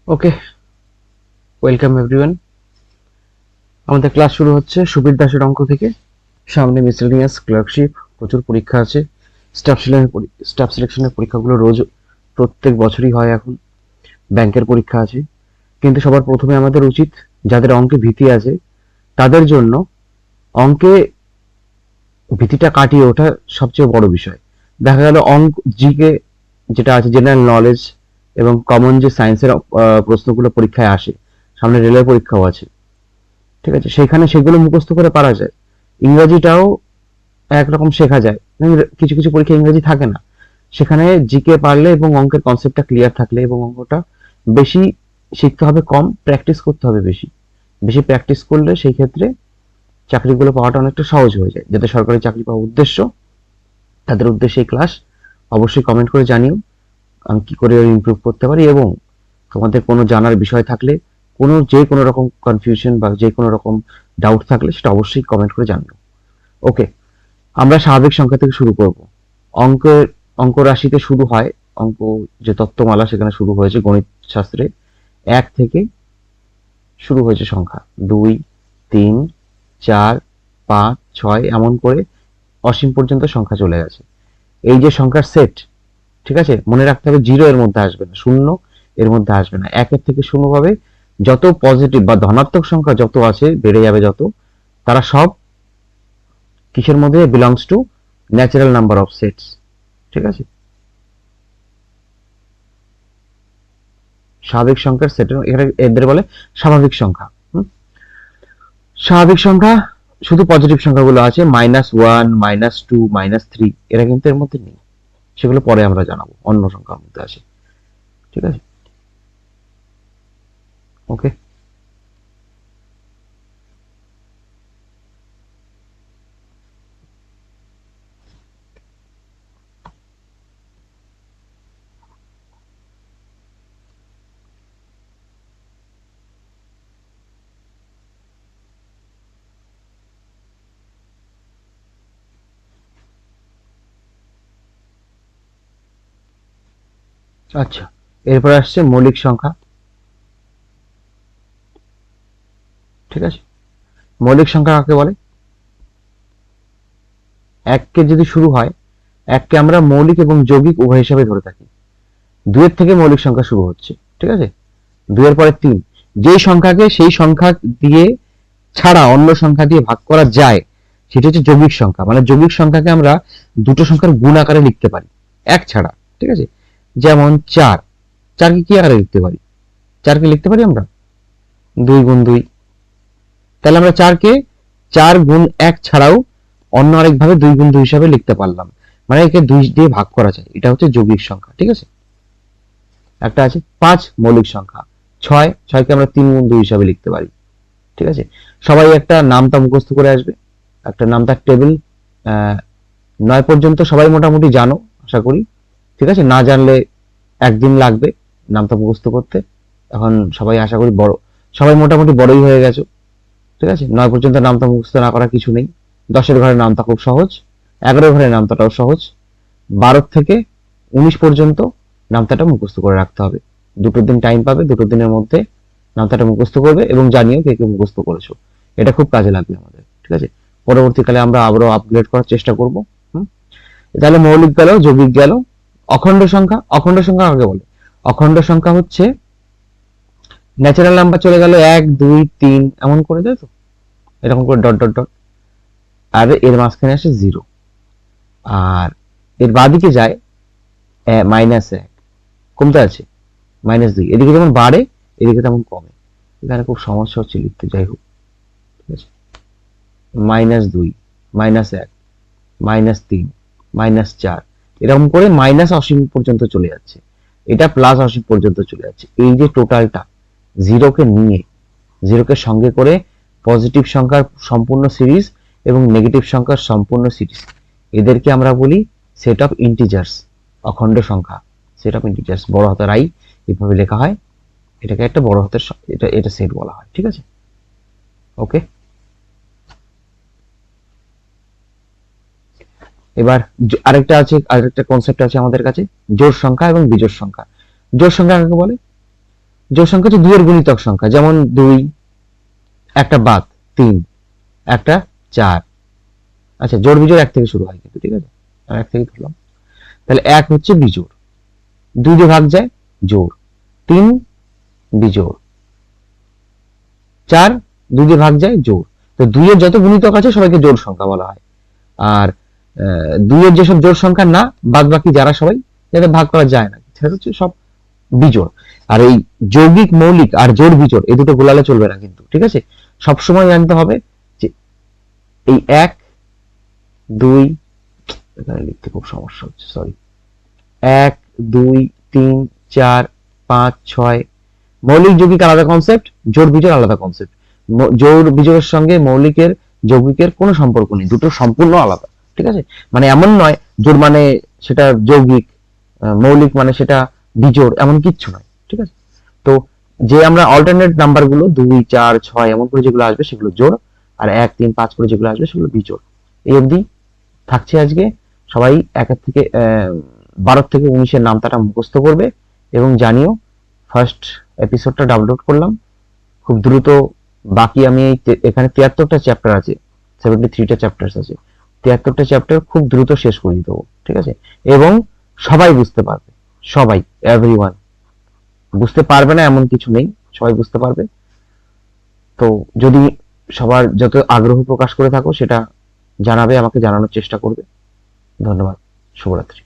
ওকে, welcome everyone. আমাদের class শুরু হচ্ছে সুবীর দাসের অঙ্ক থেকে। সামনে মিসেলেনিয়াস, ক্লার্কশিপ, প্রচুর পরীক্ষা আছে। স্টাফ সিলেকশনের পরীক্ষাগুলো রোজ প্রত্যেক বছরই হয় এখন। ব্যাংকের পরীক্ষা আছে। কিন্তু সবার প্রথমে আমাদের উচিত, যাদের অঙ্কে ভীতি আছে তাদের জন্য অঙ্কে ভীতিটা কাটিয়ে ওঠা সবচেয়ে বড় বিষয়। দেখা গেল অঙ্ক, জিকে যেটা আছে জেনারেল নলেজ এবং কমন যে সায়েন্সের প্রশ্নগুলো পরীক্ষায় আসে, সামনে রেলের পরীক্ষাও আছে, ঠিক আছে, সেখানে সেগুলো মুখস্থ করে পারা যায়। ইংরাজিটাও একরকম শেখা যায়। কিছু কিছু পরীক্ষা ইংরেজি থাকে না, সেখানে জিকে পারলে এবং অঙ্কের কনসেপ্টটা ক্লিয়ার থাকলে এবং অঙ্কটা বেশি শিখতে হবে, কম প্র্যাকটিস করতে হবে, বেশি বেশি প্র্যাকটিস করলে সেই ক্ষেত্রে চাকরিগুলো পাওয়াটা অনেকটা সহজ হয়ে যায়। যাদের সরকারি চাকরি পাওয়ার উদ্দেশ্য, তাদের উদ্দেশ্যে এই ক্লাস। অবশ্যই কমেন্ট করে জানিও আমি কি করে ইমপ্রুভ করতে পারি, এবং তোমাদের কোনো জানার বিষয় থাকলে, যে কোনো রকম কনফিউশন বা যে কোনো রকম ডাউট থাকলে সেটা অবশ্যই কমেন্ট করে জানিও। ওকে, আমরা স্বাভাবিক সংখ্যা থেকে শুরু করব। অঙ্কের অঙ্ক রাশিতে শুরু হয়, অঙ্ক যে তত্ত্বমালা সেখানে শুরু হয়েছে গণিত শাস্ত্রে। 1 থেকে শুরু হয়েছে সংখ্যা, 2, 3, 4, 5, 6 এমন করে অসীম পর্যন্ত সংখ্যা চলে গেছে। এই যে সংখ্যার সেট, ঠিক আছে, মনে রাখতে হবে 0 এর মধ্যে আসবে না, 0 এর মধ্যে আসবে না। 1 এর থেকে শুরু হবে। যত পজিটিভ বা ধনাত্মক সংখ্যা যত আছে, বেড়ে যাবে যত, তারা সব কিসের মধ্যে belongs to natural number of sets, ঠিক আছে, স্বাভাবিক সংখ্যার সেটের, এখানে এদের বলে স্বাভাবিক সংখ্যা। স্বাভাবিক সংখ্যা শুধু পজিটিভ সংখ্যাগুলো আছে, -1, -2, -3, এরা কিন্তু এর মধ্যে নেই। সেগুলো পরে আমরা জানাবো, অন্য সংখ্যার মধ্যে আছে, ঠিক আছে। ওকে, আচ্ছা, এরপর আসছে মৌলিক সংখ্যা, ঠিক আছে। মৌলিক সংখ্যা কাকে বলে? এককে যদি শুরু হয়, এককে আমরা মৌলিক এবং যৌগিক উভয় হিসাবে ধরে থাকি। 2 এর থেকে মৌলিক সংখ্যা শুরু হচ্ছে, ঠিক আছে। 2 এর পরে 3, যেই সংখ্যাকে সেই সংখ্যা দিয়ে ছাড়া অন্য সংখ্যা দিয়ে ভাগ করা যায় সেটা হচ্ছে যৌগিক সংখ্যা। মানে যৌগিক সংখ্যাকে আমরা দুটো সংখ্যার গুণ আকারে লিখতে পারি, এক ছাড়া, ঠিক আছে। যেমন 4, 4 কে কি আকারে লিখতে পারি? 4 কে লিখতে পারি আমরা 2 গুণ 2। তাহলে আমরা 4 কে 4 গুণ 1 ছাড়াও অন্য আরেকভাবে 2 গুণ 2 হিসাবে লিখতে পারলাম। মানে একে 2 দিয়ে ভাগ করা যায়, এটা হচ্ছে যৌগিক সংখ্যা, ঠিক আছে। একটা আছে 5 মৌলিক সংখ্যা, 6, 6 কে আমরা 3 গুণ 2 হিসাবে লিখতে পারি, ঠিক আছে। সবাই একটা নামতা মুখস্থ করে আসবে, একটা নামতার টেবিল। 9 পর্যন্ত সবাই মোটামুটি জানো আশা করি, ঠিক আছে। না জানলে একদিন লাগবে নামতা মুখস্থ করতে। এখন সবাই আশা করি সবাই মোটামুটি বড়ই হয়ে গেছো, ঠিক আছে। 9 পর্যন্ত নামতা মুখস্থ না করা কিছু নেই। 10-এর ঘরে নামতা খুব সহজ, 11-এর ঘরে নামতাটাও সহজ, 12 থেকে 19 পর্যন্ত নামতাটা মুখস্থ করে রাখতে হবে। দুটো দিন টাইম পাবে, দুটো দিনের মধ্যে নামতাটা মুখস্থ করবে এবং জানিও কে কে মুখস্থ করেছো। এটা খুব কাজে লাগবে আমাদের, ঠিক আছে। পরবর্তীকালে আমরা আবারও আপগ্রেড করার চেষ্টা করব। তাহলে মৌলিক গেল, যৌগিক গেল। অখণ্ড সংখ্যা, অখণ্ড সংখ্যা কাকে বলে? অখণ্ড সংখ্যা হচ্ছে ন্যাচারাল নাম্বার চলে গেল 1, 2, 3 এমন করে, দেয় তো, এরকম করে ডট ডট ডট, আর এর মাঝখানে আসে 0, আর এর বাদিকে যায় -1, কমতে আছে -2। এদিকে যেমন বাড়ে এদিকে তেমন কমে। এখানে খুব সমস্যা হচ্ছে লিখতে, যাই হোক, ঠিক আছে। -2, -1, -3, -4 এরকম করে অসীম পর্যন্ত চলে যাচ্ছে। এটা অসীম পর্যন্ত চলে যাচ্ছে। এই যে টোটালটা জিরোকে নিয়ে, জিরোকে সঙ্গে করে পজিটিভ সংখ্যার সম্পূর্ণ সিরিজ এবং নেগেটিভ সংখ্যার সম্পূর্ণ সিরিজ, এদেরকে আমরা বলি সেট অফ ইন্টিজার্স, অখণ্ড সংখ্যা। সেট অফ ইন্টিজার্স বড় হাতের আই এভাবে লেখা হয়, এটাকে একটা বড় হাতের এটা এটা সেট বলা হয়, ঠিক আছে। ওকে, এবার আরেকটা কনসেপ্ট আছে আমাদের কাছে, জোড় সংখ্যা এবং বিজোড় সংখ্যা। জোড় সংখ্যা কাকে বলে? জোড় সংখ্যা হচ্ছে 2 এর গুণিতক সংখ্যা, যেমন 2, একটা বাদ 3, একটা 4। আচ্ছা, জোড় বিজোড় 1 থেকে শুরু হয় কিন্তু, ঠিক আছে, 1 থেকে ধরলাম। তাহলে 1 হচ্ছে বিজোড়, 2 দিয়ে ভাগ যায় জোড়, 3 বিজোড়, 4 2 দিয়ে ভাগ যায় জোড়। তো 2 এর যত গুণিতক আছে সবাইকে জোড় সংখ্যা বলা হয়। আর 2 এর যেসব জোড় সংখ্যা না, বাদ বাকি যারা সবাই যাদের ভাগ করা যায় না, সেটা হচ্ছে সব বিজোড়। আর এই যৌগিক, মৌলিক আর জোড় বিজোড় এই দুটো গোলালে চলবে না কিন্তু, ঠিক আছে। সবসময় জানতে হবে যে এই 1 2, এখানে লিখতে খুব সমস্যা হচ্ছে, সরি, 1 2 3 4 5 6, মৌলিক যৌগিক আলাদা কনসেপ্ট, জোড় বিজোড় আলাদা কনসেপ্ট। জোড় বিজোড়ের সঙ্গে মৌলিকের যৌগিকের কোনো সম্পর্ক নেই, দুটো সম্পূর্ণ আলাদা, ঠিক আছে। মানে এমন নয় জোড় মানে সেটা যৌগিক, মৌলিক মানে সেটা বিজোড়, এমন কিচ্ছু নয়, ঠিক আছে। তো যে আমরা অল্টারনেট নাম্বার গুলো 2 4 6 এমন করে যেগুলো আসবে সেগুলো জোড়, আর 1 3 5 করে যেগুলো আসবে সেগুলো বিজোড়। এই অবধি থাকছে আজকে। সবাই 1 থেকে 12 থেকে 19 এর নামতাটা মুখস্থ করবে এবং জানিও। ফার্স্ট এপিসোডটা ডাউনলোড করলাম খুব দ্রুত। বাকি আমি এখানে 73টা চ্যাপ্টার আছে, 73টা চ্যাপ্টার্স আছে, 73টা চ্যাপ্টার খুব দ্রুত শেষ করে দেবো, ঠিক আছে। এবং সবাই বুঝতে পারবে, সবাই, এভরিওয়ান। বুঝতে পারবে না এমন কিছু নেই, সবাই বুঝতে পারবে। তো যদি সবার যত আগ্রহ প্রকাশ করে থাকো সেটা জানাবে, আমাকে জানানোর চেষ্টা করবে। ধন্যবাদ, শুভরাত্রি।